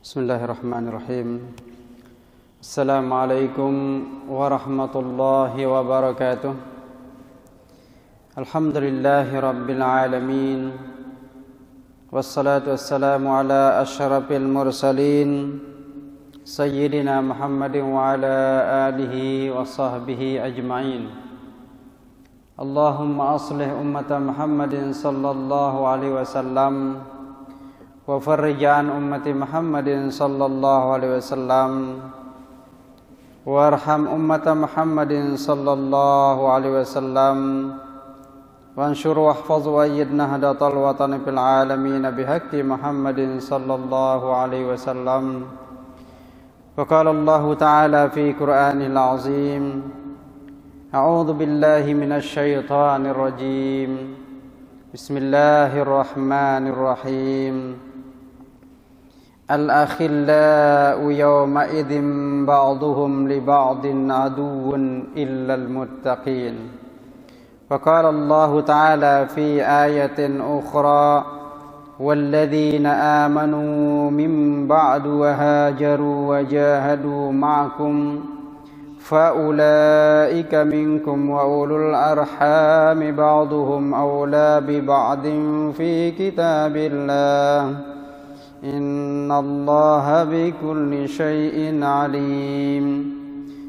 Bismillahirrahmanirrahim. Assalamualaikum warahmatullahi wabarakatuh. Alhamdulillahi rabbil alamin. Wassalatu wassalamu ala asyrafil mursalin Sayyidina Muhammadin wa ala alihi wa sahbihi ajma'in. Allahumma aslih ummata Muhammadin sallallahu alaihi wasallam wa farrij an ummati Muhammadin sallallahu alaihi wasallam warham ummata Muhammadin sallallahu alaihi wasallam wanshur wahfaz wa ayyid nahdatal watani fil alamin bihaqqi Muhammadin sallallahu alaihi wasallam. Wa qala Allah ta'ala fi Qur'anil azim, a'udzu billahi minasy syaithanir rajim. Bismillahirrahmanirrahim. Al-akhillau yawma idzin ba'duhum li ba'din aduwwun illal muttaqin. Wa qala Allah ta'ala fi ayatin ukhra, walladzina amanu min ba'du wa hajaru wa jahadu ma'akum faulaika minkum wa ulul arhami ba'duhum awla bi ba'din fi kitabillah. Innallaha bikulli syai'in alim.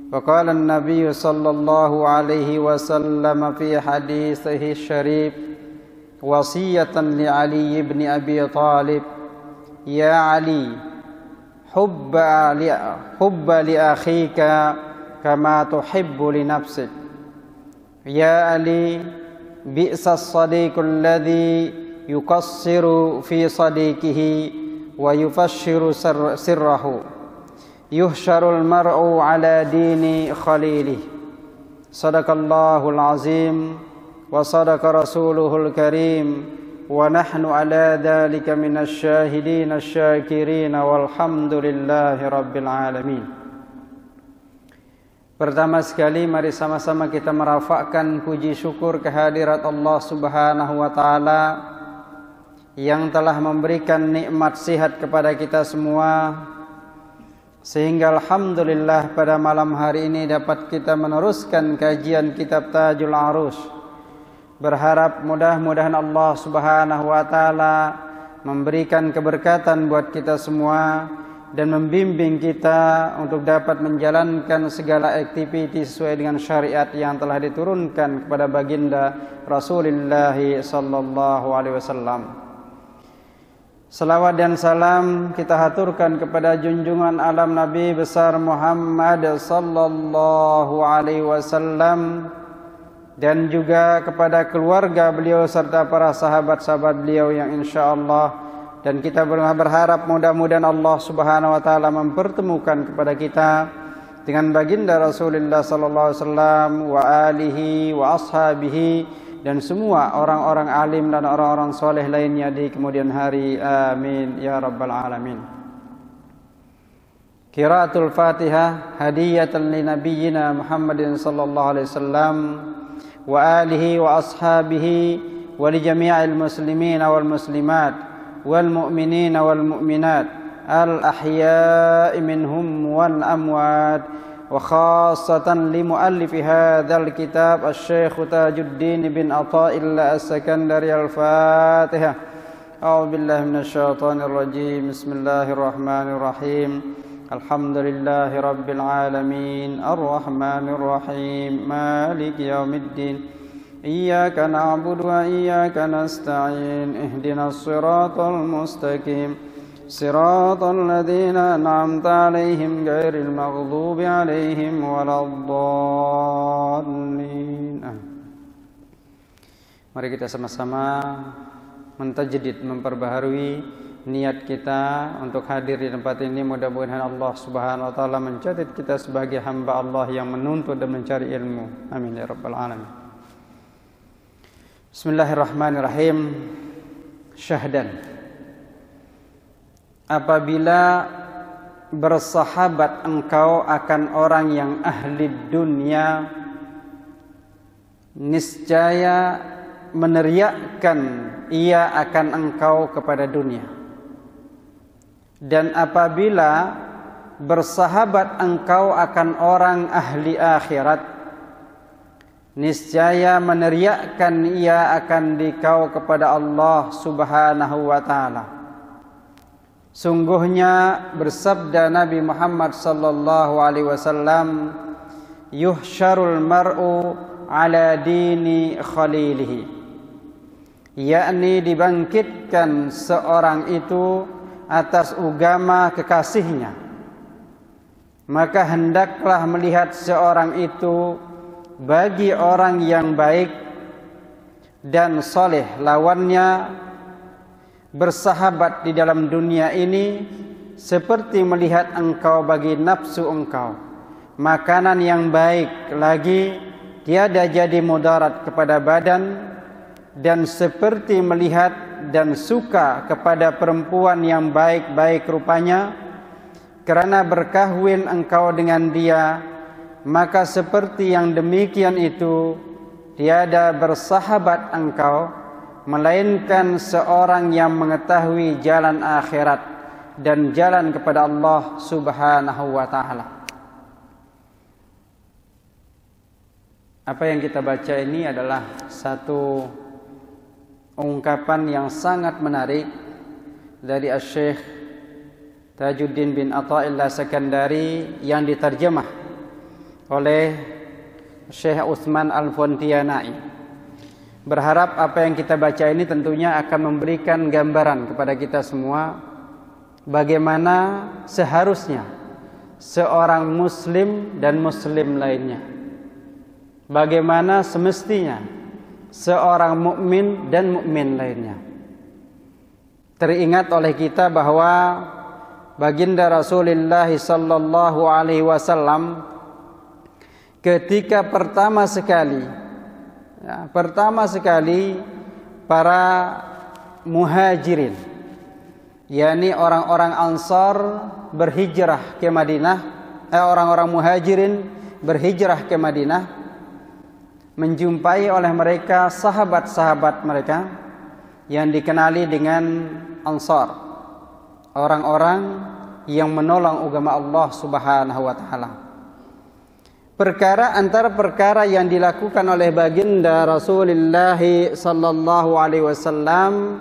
Wa qala an-nabiy sallallahu alaihi wasallam fi hadithihi syarif wasiyatan li Ali ibn Abi Talib, ya Ali, hubba li akhika kama tuhibbu li nafsik. Ya Ali, bi'sa as-sadiqu alladhi yuqassiru fi sadiqihi wa yufashiru sirrahu. Yuhsyarul mar'u ala dini khalilih. Sadaqallahul azim wa sadaqa rasuluhul karim wa nahnu ala dhalika minasy syahidin asy-syakirin walhamdulillahi rabbil alamin. Pertama sekali mari sama-sama kita merafakkan puji syukur kehadirat Allah Subhanahu wa taala yang telah memberikan nikmat sihat kepada kita semua, sehingga alhamdulillah pada malam hari ini dapat kita meneruskan kajian kitab Tajul Arus. Berharap mudah-mudahan Allah Subhanahu wa taala memberikan keberkatan buat kita semua dan membimbing kita untuk dapat menjalankan segala aktiviti sesuai dengan syariat yang telah diturunkan kepada baginda Rasulullah sallallahu alaihi wasallam. Salawat dan salam kita haturkan kepada junjungan alam Nabi besar Muhammad sallallahu alaihi wasallam dan juga kepada keluarga beliau serta para sahabat-sahabat beliau yang insyaallah, dan kita berharap mudah-mudahan Allah Subhanahu wa taala mempertemukan kepada kita dengan baginda Rasulullah sallallahu alaihi wasallam wa alihi wa ashabihi dan semua orang-orang alim dan orang-orang soleh lainnya di kemudian hari. Amin ya rabbal alamin. Qiraatul Fatihah hadiyatan li nabiyyina Muhammadin sallallahu alaihi wasallam wa alihi wa ashabihi wa li jami'il muslimin wal muslimat wal mu'minin wal mu'minat al ahya'i minhum wal amwat, wa khassatan li muallifi hadzal kitab asy-syekh Tajuddin bin Athaillah As-Sakandari. Al-Fatihah. A'udzu billahi minasy syaithanir rajim. Bismillahirrahmanirrahim. Alhamdulillahi rabbil alamin. Arrahmanir rahim. Maliki yaumiddin. Iyyaka na'budu wa iyyaka nasta'in. Ihdinas siratal mustaqim. Siratal ladzina an'amta 'alaihim ghairil maghdubi 'alaihim waladdallin. Mari kita sama-sama mentajdid, memperbaharui niat kita untuk hadir di tempat ini. Mudah-mudahan Allah Subhanahu wa taala mencatat kita sebagai hamba Allah yang menuntut dan mencari ilmu. Amin ya rabbal alamin. Bismillahirrahmanirrahim. Syahdan. Apabila bersahabat engkau akan orang yang ahli dunia, niscaya meneriakkan ia akan engkau kepada dunia. Dan apabila bersahabat engkau akan orang ahli akhirat, niscaya meneriakkan ia akan dikau kepada Allah Subhanahu wa taala. Sungguhnya bersabda Nabi Muhammad sallallahu alaihi wasallam, yuhsyarul mar'u ala dini khalilihi, yakni dibangkitkan seorang itu atas agama kekasihnya. Maka hendaklah melihat seorang itu bagi orang yang baik dan soleh lawannya. Bersahabat di dalam dunia ini seperti melihat engkau bagi nafsu engkau makanan yang baik lagi tiada jadi mudarat kepada badan, dan seperti melihat dan suka kepada perempuan yang baik-baik rupanya karena berkahwin engkau dengan dia, maka seperti yang demikian itu tiada bersahabat engkau melainkan seorang yang mengetahui jalan akhirat dan jalan kepada Allah Subhanahu wa taala. Apa yang kita baca ini adalah satu ungkapan yang sangat menarik dari Asy-Syaikh Tajuddin bin Athaillah Sakandari yang diterjemah oleh Syekh Utsman Al-Fontianai. Berharap apa yang kita baca ini tentunya akan memberikan gambaran kepada kita semua bagaimana seharusnya seorang muslim dan muslim lainnya, bagaimana semestinya seorang mukmin dan mukmin lainnya. Teringat oleh kita bahwa baginda Rasulullah sallallahu alaihi wasallam ketika pertama sekali para muhajirin, yakni orang-orang Ansar berhijrah ke Madinah, orang-orang muhajirin berhijrah ke Madinah, menjumpai oleh mereka sahabat-sahabat mereka yang dikenali dengan Ansar, orang-orang yang menolong agama Allah Subhanahu wa taala. Antara perkara yang dilakukan oleh baginda Rasulullah sallallahu alaihi wasallam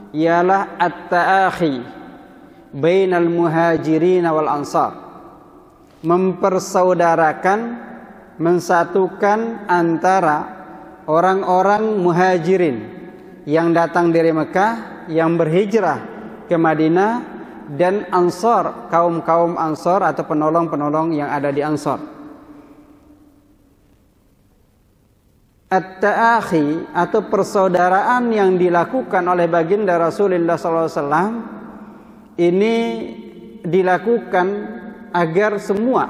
ialah at-ta'akhi bainal muhajirin wal ansar, mempersaudarakan, mensatukan antara orang-orang muhajirin yang datang dari Mekah, yang berhijrah ke Madinah, dan ansar, kaum-kaum ansar atau penolong-penolong yang ada di ansar. At-ta'akhi atau persaudaraan yang dilakukan oleh baginda Rasulullah SAW ini dilakukan agar semua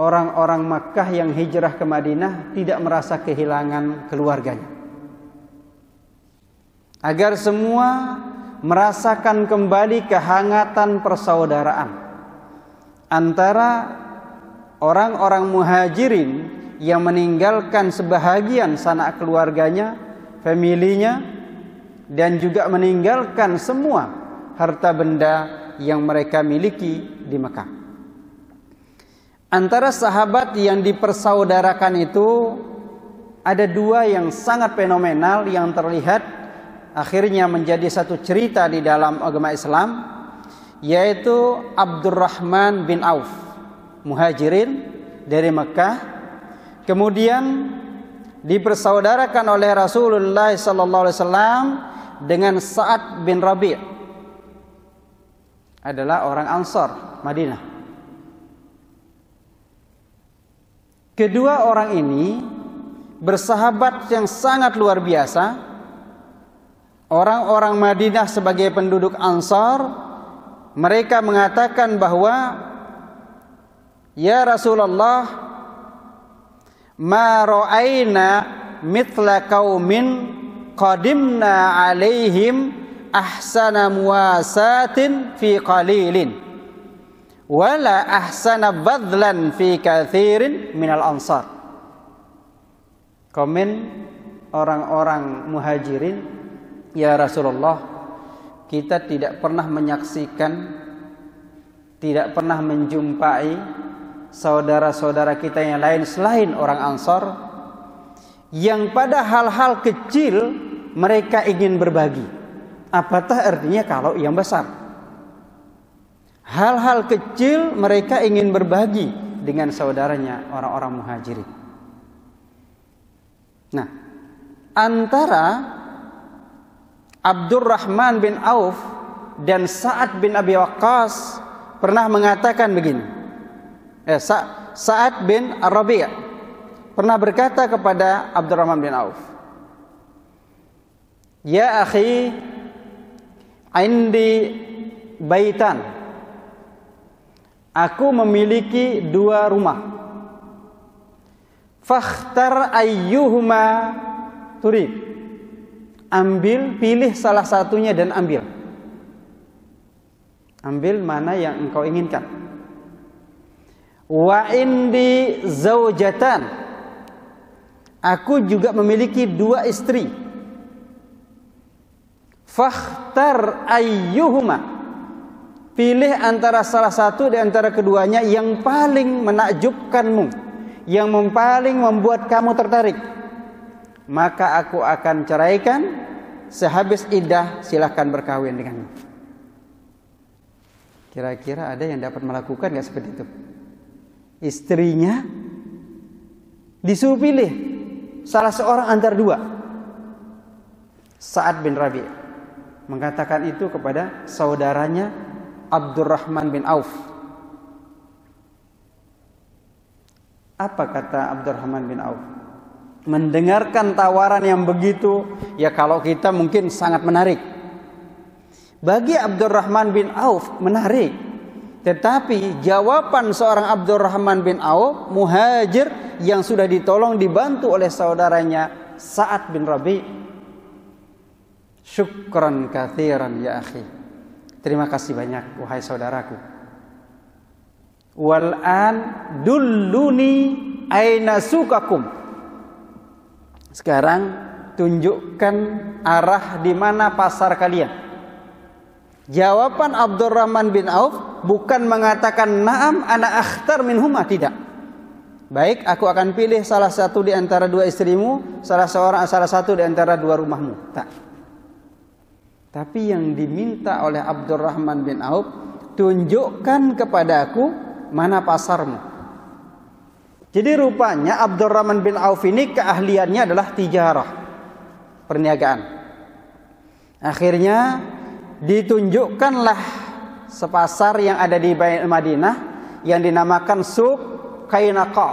orang-orang Makkah yang hijrah ke Madinah tidak merasa kehilangan keluarganya, agar semua merasakan kembali kehangatan persaudaraan antara orang-orang muhajirin yang meninggalkan sebahagian sanak keluarganya, familinya, dan juga meninggalkan semua harta benda yang mereka miliki di Mekah. Antara sahabat yang dipersaudarakan itu ada dua yang sangat fenomenal yang terlihat akhirnya menjadi satu cerita di dalam agama Islam, yaitu Abdurrahman bin Auf, muhajirin dari Mekah, kemudian dipersaudarakan oleh Rasulullah sallallahu alaihi wasallam dengan Sa'ad bin Rabi', adalah orang Ansar Madinah. Kedua orang ini bersahabat yang sangat luar biasa. Orang-orang Madinah sebagai penduduk Ansar, mereka mengatakan bahwa, ya Rasulullah, ma ra'ayna mithla qaumin qadimna alaihim ahsana muwasatin fi qalilin wala ahsana badlan fi kathirin minal ansar. Komen orang-orang muhajirin, ya Rasulullah, kita tidak pernah menyaksikan, tidak pernah menjumpai saudara-saudara kita yang lain selain orang Ansor yang pada hal-hal kecil mereka ingin berbagi. Apatah artinya kalau yang besar? Hal-hal kecil mereka ingin berbagi dengan saudaranya orang-orang Muhajirin. Nah, antara Abdurrahman bin Auf dan Sa'ad bin Abi Waqqas pernah mengatakan begini. Sa'ad bin Ar-Rabi' pernah berkata kepada Abdurrahman bin Auf, "Ya akhi, indi baitan. Aku memiliki 2 rumah. Fakhtar ayyuhuma turid." Ambil, pilih salah satunya dan ambil. Ambil mana yang engkau inginkan. Wa indi zaujatan. Aku juga memiliki 2 istri. Fakhtar ayyuhuma. Pilih antara salah satu di antara keduanya yang paling menakjubkanmu, yang paling membuat kamu tertarik. Maka aku akan ceraikan, sehabis iddah silahkan berkawin dengannya. Kira-kira ada yang dapat melakukan gak seperti itu? Istrinya disuruh pilih salah seorang antara 2. Sa'ad bin Rabi' mengatakan itu kepada saudaranya Abdurrahman bin Auf. Apa kata Abdurrahman bin Auf? Mendengarkan tawaran yang begitu, ya kalau kita mungkin sangat menarik. Bagi Abdurrahman bin Auf menarik. Tetapi jawaban seorang Abdurrahman bin Auf, muhajir yang sudah ditolong, dibantu oleh saudaranya Sa'ad bin Rabi', syukran katsiran ya akhi. Terima kasih banyak wahai saudaraku. Wal an dulluni aina sukakum. Sekarang tunjukkan arah di mana pasar kalian. Jawaban Abdurrahman bin Auf bukan mengatakan na'am ana akhtar minhuma, tidak. Baik, aku akan pilih salah satu di antara 2 istrimu, salah satu di antara 2 rumahmu. Tak. Tapi yang diminta oleh Abdurrahman bin Auf, tunjukkan kepadaku mana pasarmu. Jadi rupanya Abdurrahman bin Auf ini keahliannya adalah tijarah, perniagaan. Akhirnya ditunjukkanlah sepasar yang ada di Madinah yang dinamakan Suq Qainaqa.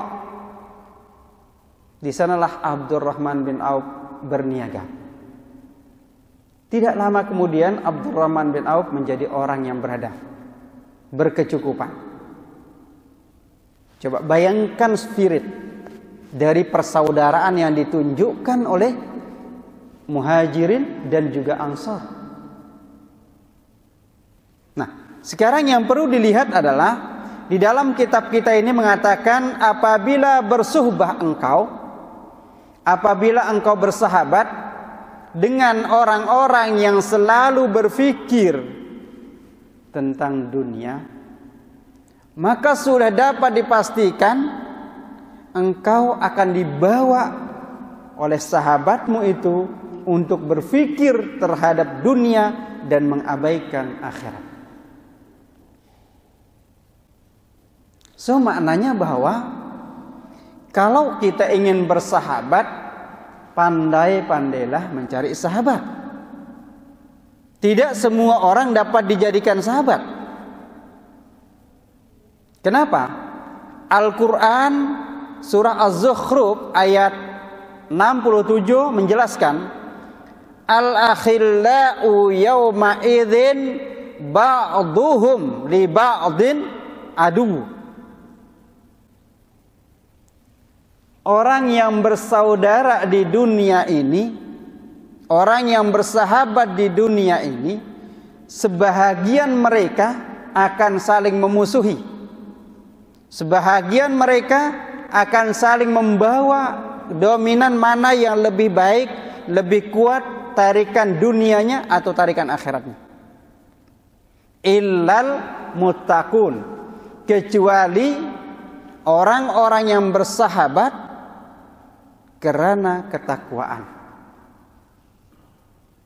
Di sanalah Abdurrahman bin Auf berniaga. Tidak lama kemudian Abdurrahman bin Auf menjadi orang yang berada, berkecukupan. Coba bayangkan spirit dari persaudaraan yang ditunjukkan oleh Muhajirin dan juga Ansar. Nah, sekarang yang perlu dilihat adalah di dalam kitab kita ini mengatakan apabila bersuhbah engkau, apabila engkau bersahabat dengan orang-orang yang selalu berfikir tentang dunia, maka sudah dapat dipastikan engkau akan dibawa oleh sahabatmu itu untuk berfikir terhadap dunia dan mengabaikan akhirat. So maknanya bahwa kalau kita ingin bersahabat, pandai-pandailah mencari sahabat. Tidak semua orang dapat dijadikan sahabat. Kenapa? Al-Quran surah Az-Zukhruf ayat 67 menjelaskan, Al-akhillau yawma idzin ba'duhum li ba'din adu. Orang yang bersaudara di dunia ini, orang yang bersahabat di dunia ini, sebahagian mereka akan saling memusuhi. Sebahagian mereka akan saling membawa dominan mana yang lebih baik, lebih kuat, tarikan dunianya atau tarikan akhiratnya. illal muttaqun, kecuali orang-orang yang bersahabat karena ketakwaan.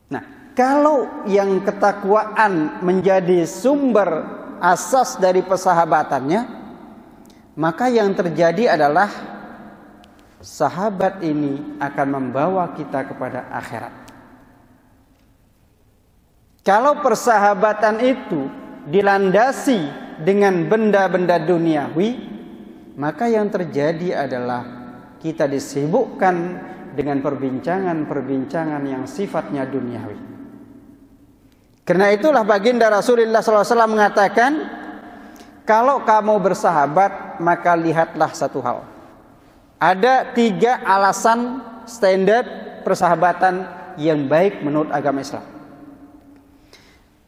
Nah, kalau yang ketakwaan menjadi sumber asas dari persahabatannya, maka yang terjadi adalah sahabat ini akan membawa kita kepada akhirat. Kalau persahabatan itu dilandasi dengan benda-benda duniawi, maka yang terjadi adalah kita disibukkan dengan perbincangan-perbincangan yang sifatnya duniawi. Karena itulah baginda Rasulullah SAW mengatakan, kalau kamu bersahabat, maka lihatlah satu hal. Ada 3 alasan standar persahabatan yang baik menurut agama Islam.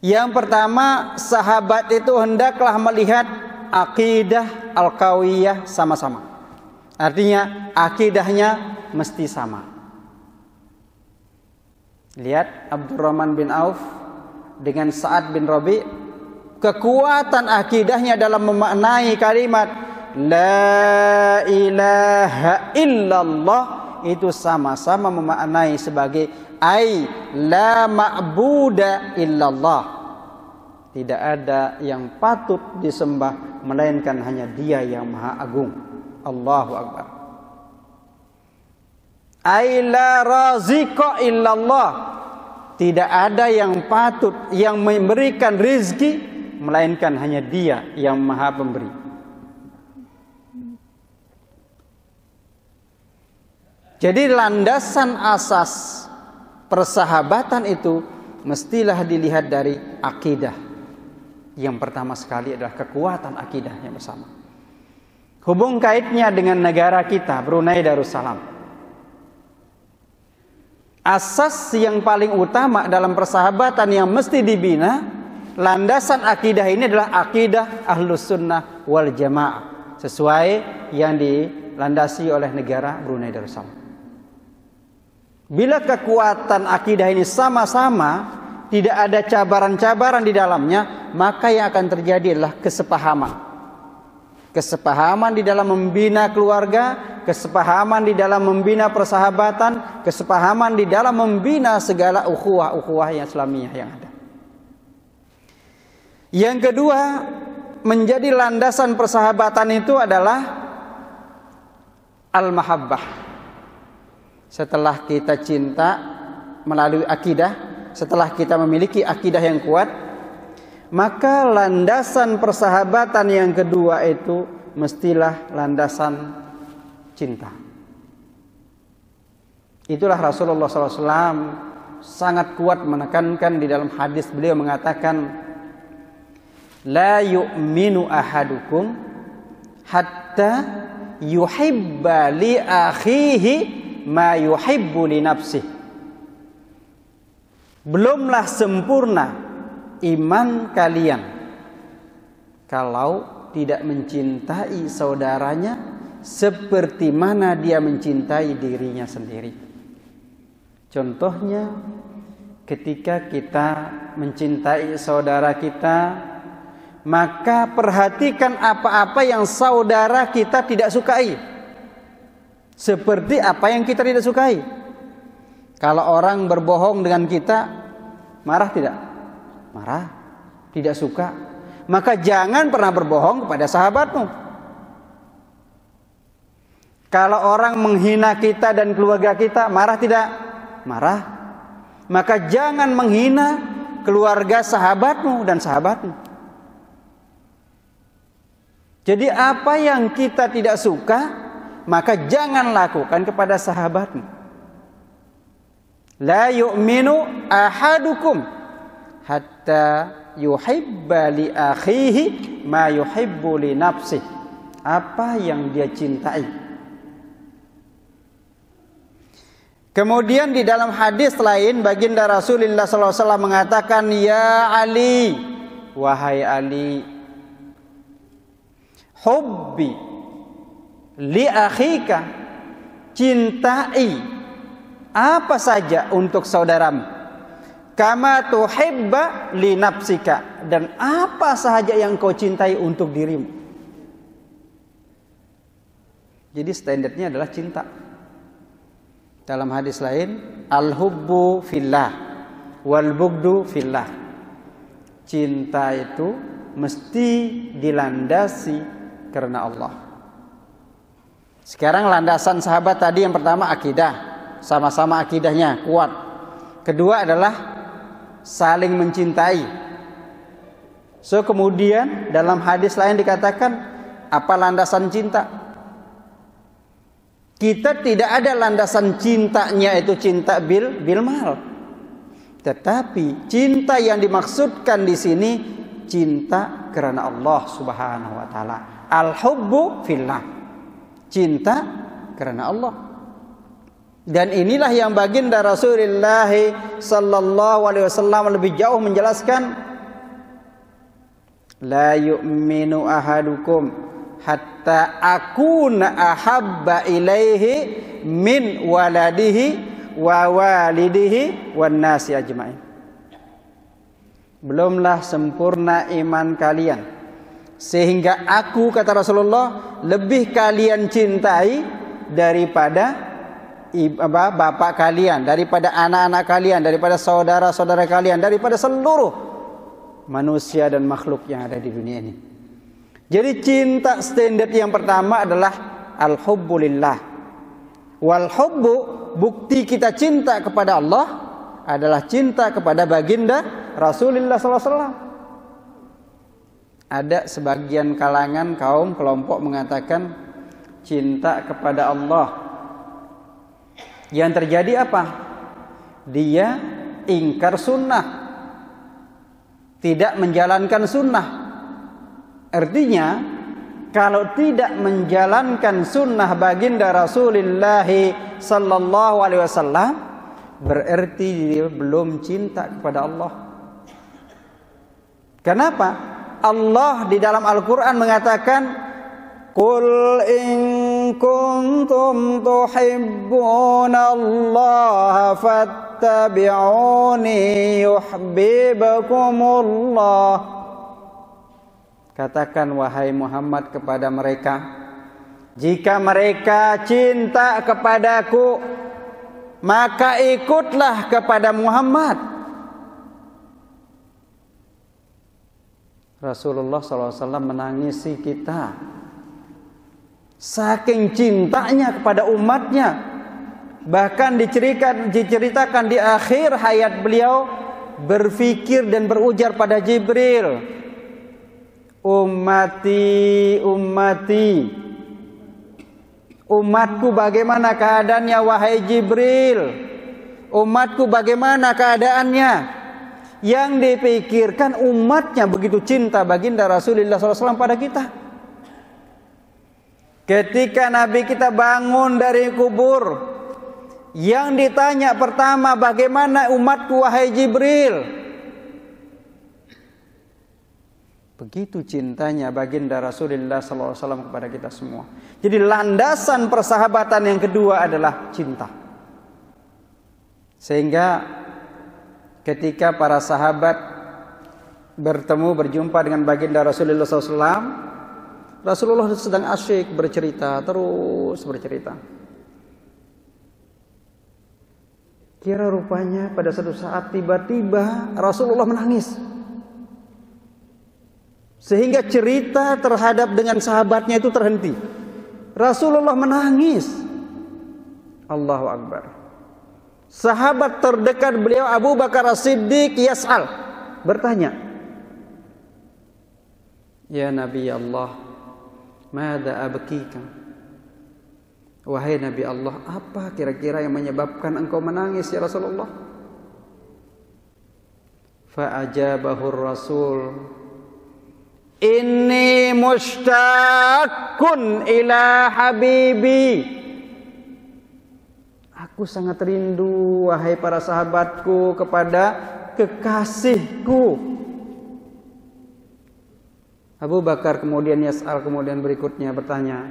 Yang pertama, sahabat itu hendaklah melihat akidah al-qawiyah sama-sama. Artinya akidahnya mesti sama. Lihat Abdurrahman bin Auf dengan Sa'ad bin Rabi', kekuatan akidahnya dalam memaknai kalimat La ilaha illallah itu sama-sama memaknai sebagai ai la ma'buda illallah. Tidak ada yang patut disembah melainkan hanya Dia yang Maha Agung. Allahu Akbar. Ai la raziqa illallah. Tidak ada yang patut yang memberikan rizki melainkan hanya Dia yang Maha Pemberi. Jadi landasan asas persahabatan itu mestilah dilihat dari akidah. Yang pertama sekali adalah kekuatan akidahnya bersama. Hubung kaitnya dengan negara kita, Brunei Darussalam. Asas yang paling utama dalam persahabatan yang mesti dibina, landasan akidah ini adalah akidah Ahlus Sunnah wal Jamaah, sesuai yang dilandasi oleh negara Brunei Darussalam. Bila kekuatan akidah ini sama-sama, tidak ada cabaran-cabaran di dalamnya, maka yang akan terjadi adalah kesepahaman. Kesepahaman di dalam membina keluarga, kesepahaman di dalam membina persahabatan, kesepahaman di dalam membina segala ukhuwah yang Islamiyah yang ada. Yang kedua, menjadi landasan persahabatan itu adalah al-mahabbah. Setelah kita cinta melalui akidah, setelah kita memiliki akidah yang kuat, maka landasan persahabatan yang kedua itu mestilah landasan cinta. Itulah Rasulullah SAW sangat kuat menekankan di dalam hadis beliau mengatakan, La yu'minu ahadukum hatta yuhibba li akhihi ma yuhibbu li nafsih. Belumlah sempurna iman kalian kalau tidak mencintai saudaranya seperti mana dia mencintai dirinya sendiri. Contohnya, ketika kita mencintai saudara kita, maka perhatikan apa-apa yang saudara kita tidak sukai. Seperti apa yang kita tidak sukai. Kalau orang berbohong dengan kita, marah tidak? Marah, tidak suka. Maka jangan pernah berbohong kepada sahabatmu. Kalau orang menghina kita dan keluarga kita, marah tidak? Marah. Maka jangan menghina keluarga sahabatmu dan sahabatmu. Jadi apa yang kita tidak suka, maka jangan lakukan kepada sahabatmu. La yu'minu ahadukum hatta yuhibba li akhihi ma yuhibbu li nafsih. Apa yang dia cintai. Kemudian di dalam hadis lain, baginda Rasulullah SAW mengatakan, Ya Ali, wahai Ali, hubbi li akhika, cintai apa saja untuk saudaramu, kama tuhibba li nafsika, dan apa sahaja yang kau cintai untuk dirimu. Jadi standarnya adalah cinta. Dalam hadis lain, al-hubbu fillah wal bugdu fillah. Cinta itu mesti dilandasi karena Allah. Sekarang landasan sahabat tadi yang pertama akidah, sama-sama akidahnya kuat. Kedua adalah saling mencintai. So kemudian dalam hadis lain dikatakan apa landasan cinta? Kita tidak ada landasan cintanya itu cinta bil mal. Tetapi cinta yang dimaksudkan di sini cinta karena Allah Subhanahu wa taala. Al-hubbu fillah. Cinta karena Allah. Dan inilah yang baginda Rasulullah sallallahu alaihi wasallam lebih jauh menjelaskan, la yu'minu ahadukum hatta akuna ahabba ilaihi min waladihi wa walidihi wan nasi ajmain. Belumlah sempurna iman kalian sehingga aku, kata Rasulullah, lebih kalian cintai daripada bapak kalian, daripada anak-anak kalian, daripada saudara-saudara kalian, daripada seluruh manusia dan makhluk yang ada di dunia ini. Jadi cinta standar yang pertama adalah al-hubbu lillah. Wal hubbu, bukti kita cinta kepada Allah adalah cinta kepada baginda Rasulullah SAW. Ada sebagian kalangan kaum kelompok mengatakan cinta kepada Allah. Yang terjadi apa? Dia ingkar sunnah, tidak menjalankan sunnah. Artinya kalau tidak menjalankan sunnah baginda Rasulullah sallallahu alaihi wasallam, berarti dia belum cinta kepada Allah. Kenapa? Allah di dalam Al-Quran mengatakan, Qul in kuntum tuhibbunallaha fattabi'uni yuhibbukumullah. Katakan wahai Muhammad kepada mereka, jika mereka cinta kepadaku, maka ikutlah kepada Muhammad. Rasulullah SAW menangisi kita saking cintanya kepada umatnya. Bahkan diceritakan di akhir hayat beliau berfikir dan berujar pada Jibril, ummati, ummati, umatku bagaimana keadaannya wahai Jibril? Umatku bagaimana keadaannya? Yang dipikirkan umatnya, begitu cinta baginda Rasulullah SAW pada kita. Ketika Nabi kita bangun dari kubur, yang ditanya pertama, bagaimana umatku wahai Jibril? Begitu cintanya baginda Rasulullah SAW kepada kita semua. Jadi landasan persahabatan yang kedua adalah cinta. Sehingga ketika para sahabat berjumpa dengan baginda Rasulullah SAW, Rasulullah sedang asyik bercerita, terus bercerita. Kira rupanya pada satu saat tiba-tiba Rasulullah menangis. Sehingga cerita terhadap dengan sahabatnya itu terhenti. Rasulullah menangis. Allahu Akbar. Sahabat terdekat beliau Abu Bakar As-Siddiq yas'al, bertanya, ya Nabi Allah, mada abkika? Wahai Nabi Allah, apa kira-kira yang menyebabkan engkau menangis ya Rasulullah? Fa'ajabahur Rasul, inni mushtaqun ila habibi. Aku sangat rindu wahai para sahabatku kepada kekasihku. Abu Bakar kemudian yas'al, kemudian berikutnya bertanya,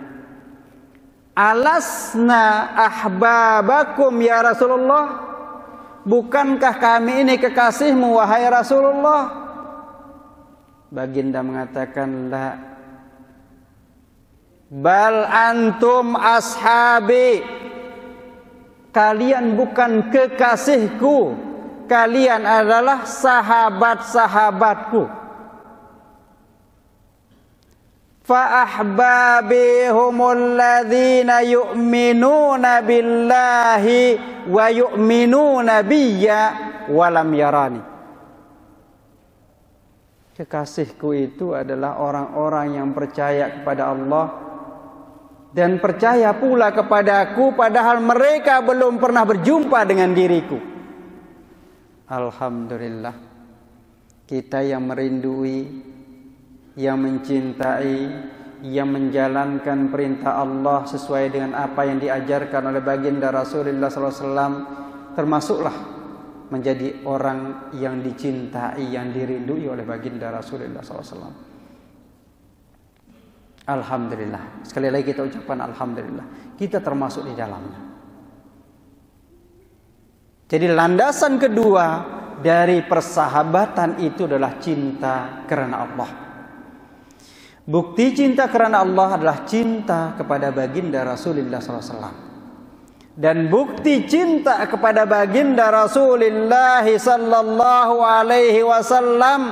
alasna ahbabakum ya Rasulullah? bukankah kami ini kekasihmu wahai Rasulullah? Baginda mengatakan, la, bal antum ashabi, kalian bukan kekasihku, kalian adalah sahabat-sahabatku. Fa ahbabi humul ladzina yu'minuna billahi wa yu'minuna biyya wa lam yarani. Kekasihku itu adalah orang-orang yang percaya kepada Allah dan percaya pula kepadaku padahal mereka belum pernah berjumpa dengan diriku. Alhamdulillah, kita yang merindui, yang mencintai, yang menjalankan perintah Allah sesuai dengan apa yang diajarkan oleh baginda Rasulullah SAW, termasuklah menjadi orang yang dicintai, yang dirindui oleh baginda Rasulullah SAW. Alhamdulillah. Sekali lagi kita ucapkan alhamdulillah, kita termasuk di dalamnya. Jadi landasan kedua dari persahabatan itu adalah cinta karena Allah. Bukti cinta karena Allah adalah cinta kepada baginda Rasulullah SAW. Dan bukti cinta kepada baginda Rasulullah sallallahu alaihi wasallam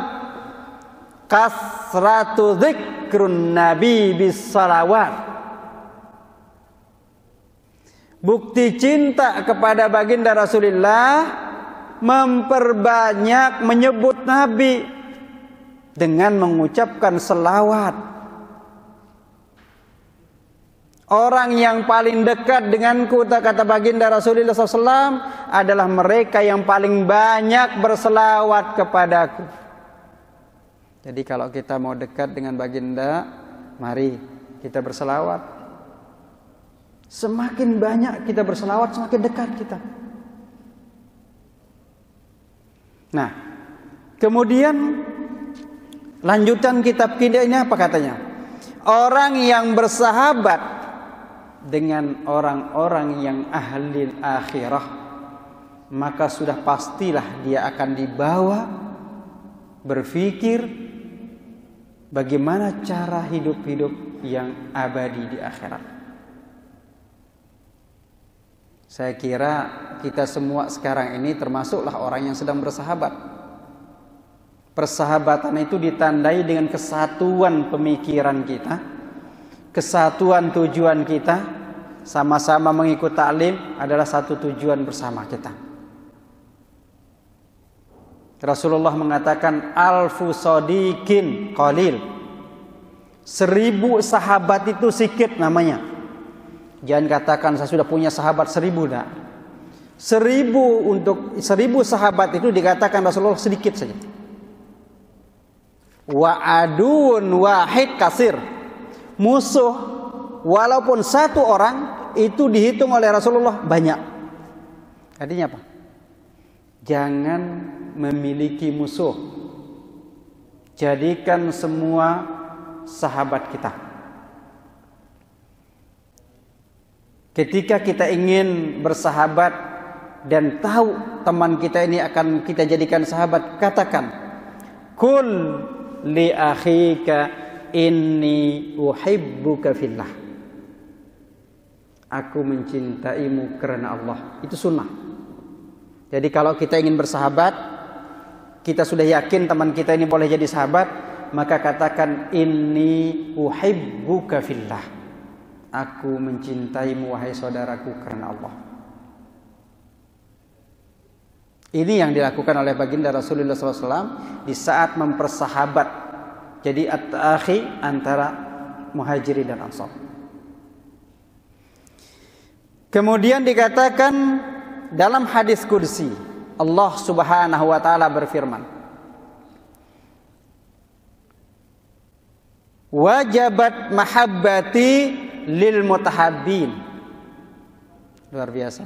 kasratu dzikrun nabi bis salawat. Bukti cinta kepada baginda Rasulullah memperbanyak menyebut Nabi dengan mengucapkan selawat. Orang yang paling dekat denganku, kata baginda Rasulullah SAW, adalah mereka yang paling banyak berselawat kepadaku. Jadi kalau kita mau dekat dengan baginda, mari kita berselawat. Semakin banyak kita berselawat, semakin dekat kita. Nah, kemudian lanjutan kitab kita ini apa katanya? Orang yang bersahabat dengan orang-orang yang ahli akhirah, maka sudah pastilah dia akan dibawa berpikir bagaimana cara hidup-hidup yang abadi di akhirat. Saya kira kita semua sekarang ini termasuklah orang yang sedang bersahabat. Persahabatan itu ditandai dengan kesatuan pemikiran kita, kesatuan tujuan kita, sama-sama mengikut taklim adalah satu tujuan bersama kita. Rasulullah mengatakan alfu sadiqin qalil. 1000 sahabat itu sedikit namanya. Jangan katakan saya sudah punya sahabat 1000, dah. 1000 sahabat itu dikatakan Rasulullah sedikit saja. Wa adun wahid kasir. Musuh walaupun satu orang itu dihitung oleh Rasulullah banyak. Artinya apa? Jangan memiliki musuh. Jadikan semua sahabat kita. Ketika kita ingin bersahabat dan tahu teman kita ini akan kita jadikan sahabat, katakan kul li akhika inni uhibbuka fillah. Aku mencintaimu karena Allah. Itu sunnah. Jadi kalau kita ingin bersahabat, kita sudah yakin teman kita ini boleh jadi sahabat, maka katakan inni uhibbuka fillah. Aku mencintaimu wahai saudaraku karena Allah. Ini yang dilakukan oleh baginda Rasulullah SAW di saat mempersahabat. Jadi at-akhi antara muhajirin dan ansar. Kemudian dikatakan dalam hadis qudsi, Allah Subhanahu wa taala berfirman, wajabat mahabbati lil mutahabbin. Luar biasa.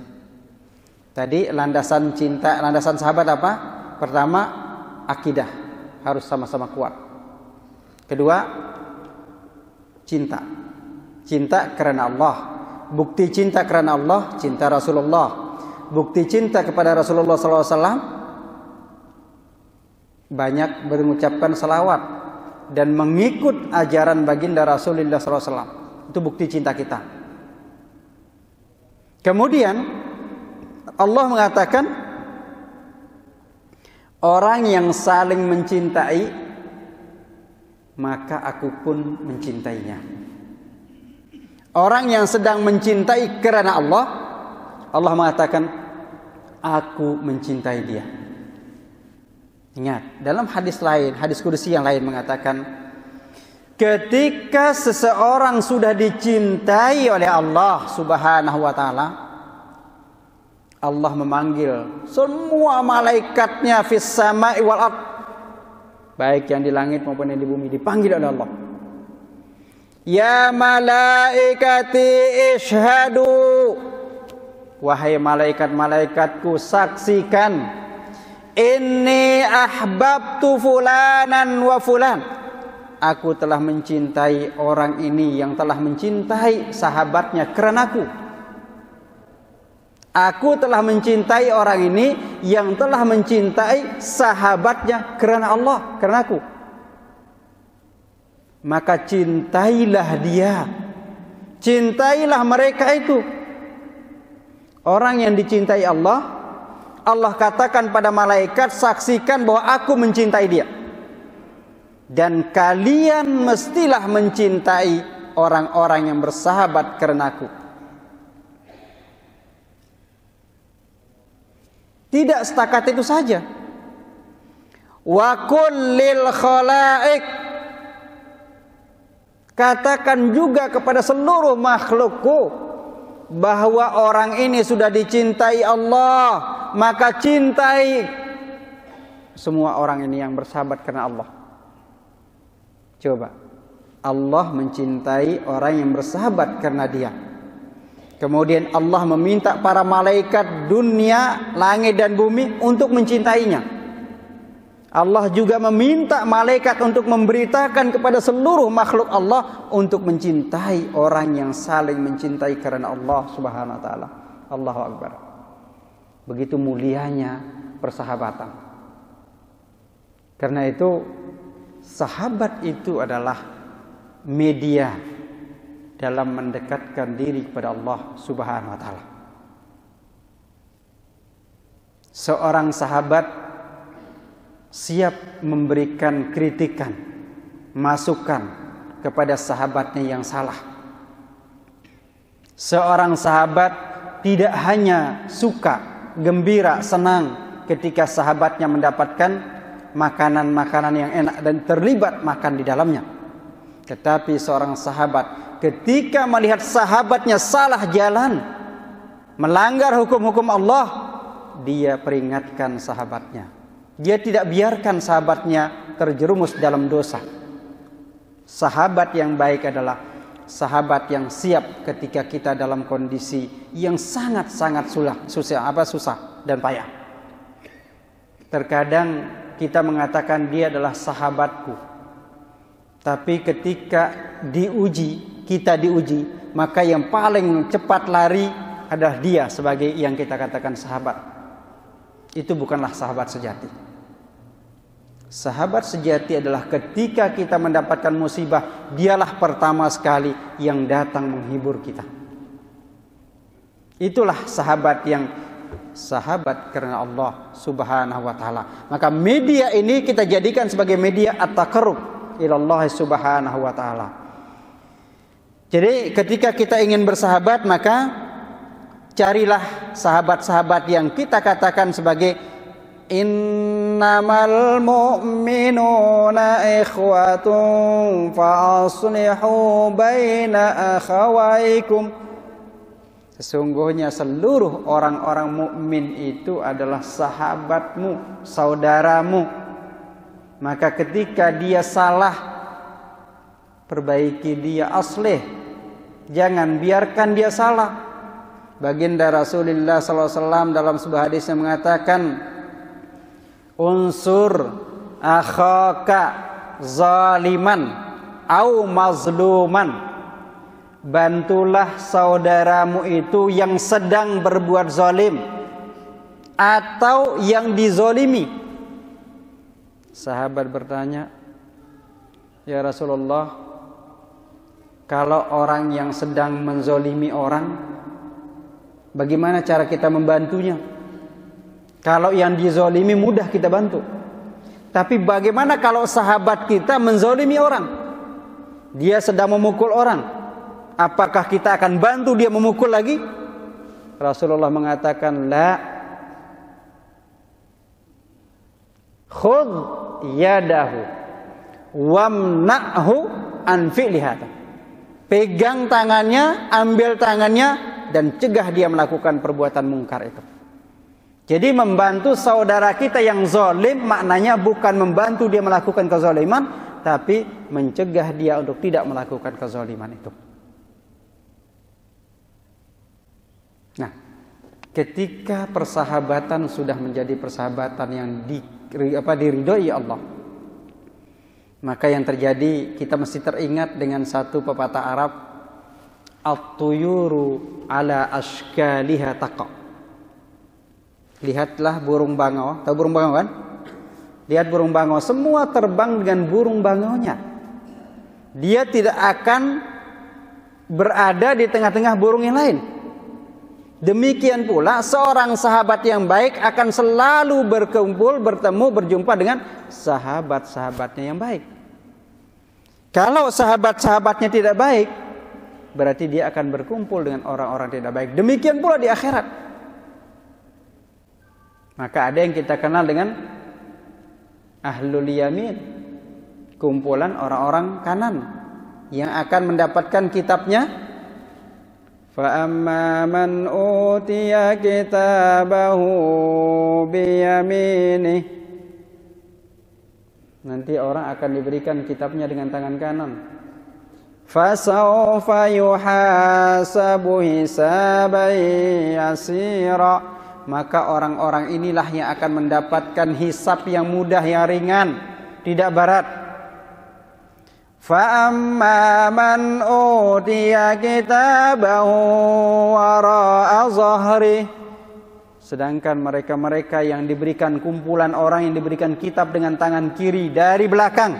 Tadi landasan cinta, landasan sahabat apa? Pertama, akidah harus sama-sama kuat. Kedua, cinta. Cinta karena Allah. Bukti cinta karena Allah, cinta Rasulullah. Bukti cinta kepada Rasulullah SAW banyak mengucapkan salawat dan mengikut ajaran baginda Rasulullah SAW. Itu bukti cinta kita. Kemudian Allah mengatakan, orang yang saling mencintai, maka aku pun mencintainya. Orang yang sedang mencintai karena Allah, Allah mengatakan, aku mencintai dia. Ingat, dalam hadis lain, hadis qudsi yang lain mengatakan, ketika seseorang sudah dicintai oleh Allah Subhanahu wa taala, Allah memanggil semua malaikatnya fis sama'i wal ard, baik yang di langit maupun yang di bumi, dipanggil oleh Allah. Ya malaikati ishhadu, wahai malaikat-malaikatku, saksikan, inni ahbabtu fulanan wa fulan, aku telah mencintai orang ini yang telah mencintai sahabatnya karena aku. Aku telah mencintai orang ini yang telah mencintai sahabatnya karena Allah, karena aku. Maka cintailah dia, cintailah mereka itu. Orang yang dicintai Allah, Allah katakan pada malaikat, saksikan bahwa aku mencintai dia. Dan kalian mestilah mencintai orang-orang yang bersahabat karena aku. Tidak setakat itu saja. Wa kullil khalaik, katakan juga kepada seluruh makhlukku bahwa orang ini sudah dicintai Allah, maka cintai semua orang ini yang bersahabat karena Allah. Coba, Allah mencintai orang yang bersahabat karena dia. Kemudian Allah meminta para malaikat dunia, langit dan bumi untuk mencintainya. Allah juga meminta malaikat untuk memberitakan kepada seluruh makhluk Allah untuk mencintai orang yang saling mencintai karena Allah Subhanahu wa taala. Allahu Akbar. Begitu mulianya persahabatan. Karena itu sahabat itu adalah media dalam mendekatkan diri kepada Allah Subhanahu wa taala. Seorang sahabat siap memberikan kritikan, masukan kepada sahabatnya yang salah. Seorang sahabat tidak hanya suka, gembira, senang ketika sahabatnya mendapatkan makanan-makanan yang enak dan terlibat makan di dalamnya. Tetapi seorang sahabat ketika melihat sahabatnya salah jalan, melanggar hukum-hukum Allah, dia peringatkan sahabatnya. Dia tidak biarkan sahabatnya terjerumus dalam dosa. Sahabat yang baik adalah sahabat yang siap ketika kita dalam kondisi yang sangat-sangat susah dan payah. Terkadang kita mengatakan dia adalah sahabatku, tapi ketika kita diuji, maka yang paling cepat lari adalah dia sebagai yang kita katakan sahabat. Itu bukanlah sahabat sejati. Sahabat sejati adalah ketika kita mendapatkan musibah, dialah pertama sekali yang datang menghibur kita. Itulah sahabat yang sahabat karena Allah Subhanahu wa taala. Maka media ini kita jadikan sebagai media at-taqarrub ila Allah Subhanahu wa taala. Jadi ketika kita ingin bersahabat, maka carilah sahabat-sahabat yang kita katakan sebagai innamal mu'minuna ikhwatun fa aslihu baina akhawaykum. Sesungguhnya seluruh orang-orang mukmin itu adalah sahabatmu, saudaramu. Maka ketika dia salah, perbaiki dia, aslih. Jangan biarkan dia salah. Baginda Rasulullah SAW dalam sebuah hadis yang mengatakan, unsur akhaka zaliman au mazluman. Bantulah saudaramu itu yang sedang berbuat zalim atau yang dizolimi? Sahabat bertanya, ya Rasulullah, kalau orang yang sedang menzolimi orang, bagaimana cara kita membantunya? Kalau yang dizolimi mudah kita bantu, tapi bagaimana kalau sahabat kita menzolimi orang? Dia sedang memukul orang, apakah kita akan bantu dia memukul lagi? Rasulullah mengatakan, la, khudh yadahu wamna'hu an fi'li hadza. Pegang tangannya, ambil tangannya, dan cegah dia melakukan perbuatan mungkar itu. Jadi membantu saudara kita yang zalim maknanya bukan membantu dia melakukan kezaliman, tapi mencegah dia untuk tidak melakukan kezaliman itu. Nah, ketika persahabatan sudah menjadi persahabatan yang diridhoi Allah, maka yang terjadi, kita mesti teringat dengan satu pepatah Arab, at-tuyuru ala ashkaliha taqa. Lihatlah burung bangau, tahu burung bangau kan? Lihat burung bangau, semua terbang dengan burung bangaunya. Dia tidak akan berada di tengah-tengah burung yang lain. Demikian pula seorang sahabat yang baik akan selalu berkumpul, bertemu, berjumpa dengan sahabat-sahabatnya yang baik. Kalau sahabat-sahabatnya tidak baik, berarti dia akan berkumpul dengan orang-orang tidak baik. Demikian pula di akhirat. Maka ada yang kita kenal dengan ahlul yamin, kumpulan orang-orang kanan yang akan mendapatkan kitabnya. Fa amma man utiya kitabahu biyaminih. Nanti orang akan diberikan kitabnya dengan tangan kanan. Fasawfa yuhasabu hisaban yasira. Maka orang-orang inilah yang akan mendapatkan hisab yang mudah, yang ringan, tidak berat. Fa amma man utiya kitabahu wara'a zahri. Sedangkan mereka-mereka yang diberikan, kumpulan orang yang diberikan kitab dengan tangan kiri dari belakang,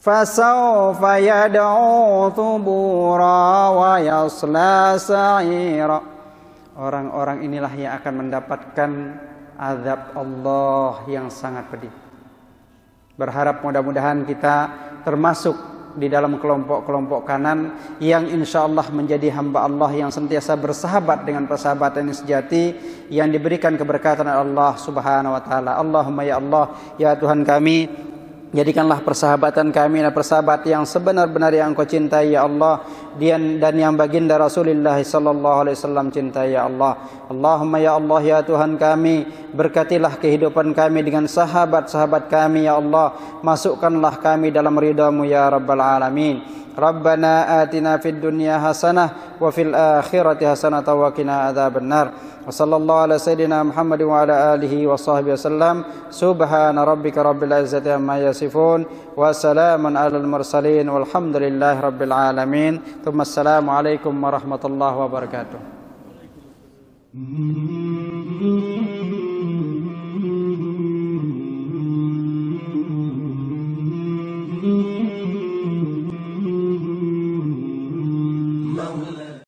fasawfa yad'u thubura wa yasla sa'ira. Orang-orang inilah yang akan mendapatkan azab Allah yang sangat pedih. Berharap mudah-mudahan kita termasuk di dalam kelompok-kelompok kanan yang insyaallah menjadi hamba Allah yang sentiasa bersahabat dengan persahabatan yang sejati, yang diberikan keberkatan oleh Allah Subhanahu wa taala. Allahumma ya Allah, ya Tuhan kami, jadikanlah persahabatan kami adalah persahabat yang sebenar-benar yang Engkau cintai ya Allah, dan yang baginda Rasulullah sallallahu alaihi wasallam cintai ya Allah. Allahumma ya Allah, ya Tuhan kami, berkatilah kehidupan kami dengan sahabat-sahabat kami ya Allah. Masukkanlah kami dalam ridha-Mu ya Rabbal alamin. Rabbana atina fid dunya hasanah wa fil akhirati hasanah wa qina adzabannar. Wa sallallahu ala sayyidina Muhammad wa ala alihi wa sahbihi wasallam. Subhana rabbika rabbil izzati amma yasifun wa salamun alal mursalin walhamdulillahi rabbil alamin. Assalamu alaikum warahmatullahi wabarakatuh.